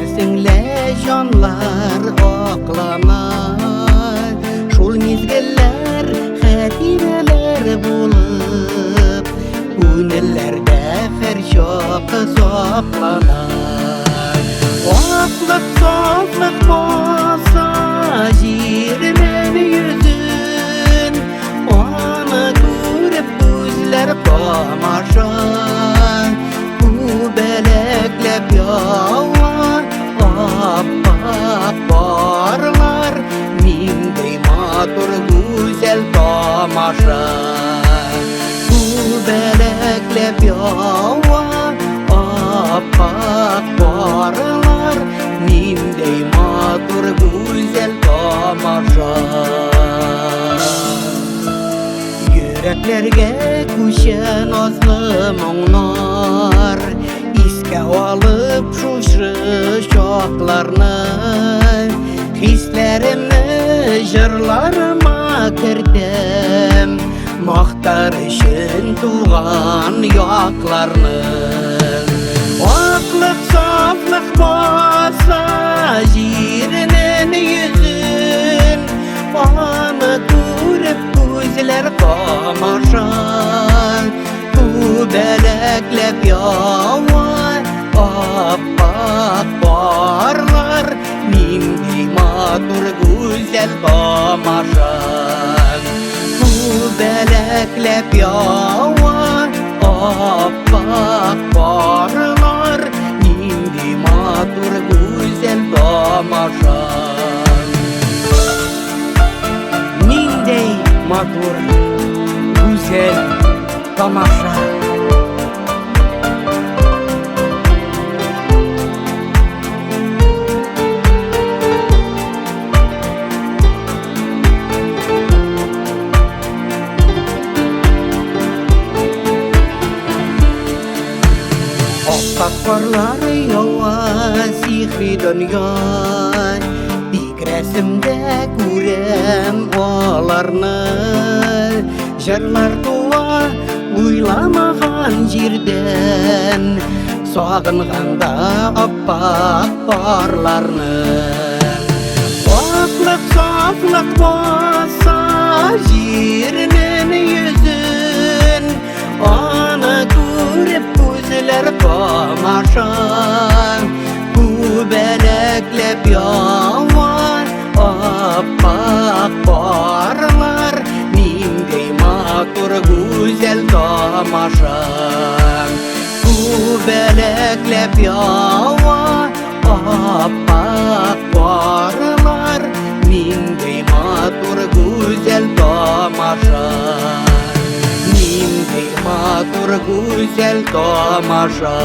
Bilirsinle canlar aklanar, şol mezgiller hatireler bulup, günellerde her şoqı saklanar. Aklık saflık bolsa jirmen yüzün, onu görüp gözler tamaşa. Bu beleklep yava appak barlar, mindey matur güzel tamaşa. Bu beleklep yava appak barlar, mindey matur güzel tamaşa. Yüreklerge kuşen azlı muңlar, iske alıp şuşru şoqlarını, hislerimni jırlarıma kirdim, maqtar için tuğan yoqlarını. Aklık saflık bolsa jirinin yüzün, onu görüp gözler tamaşa. Bu beleklep yava appak barlar, mindey matur güzel tamaşa. Bu beleklep yava appak barlar, mindey matur güzel tamaşa. Mindey matur güzel tamaşa. Akbarlar yava sihri dünya, bir resimde görem olarını. Jırlar tuva uylamagan jirden, sağınğanda appak barlarını. Aklık saflık bolsa jirinin yüzün, onu görüp gözler tamaşa. Bu beleklep yava appak barlar, mindey matur güzel tamaşa. Bu beleklep yava appak barlar, mindey matur güzel tamaşa. Mindey matur güzel tamaşa.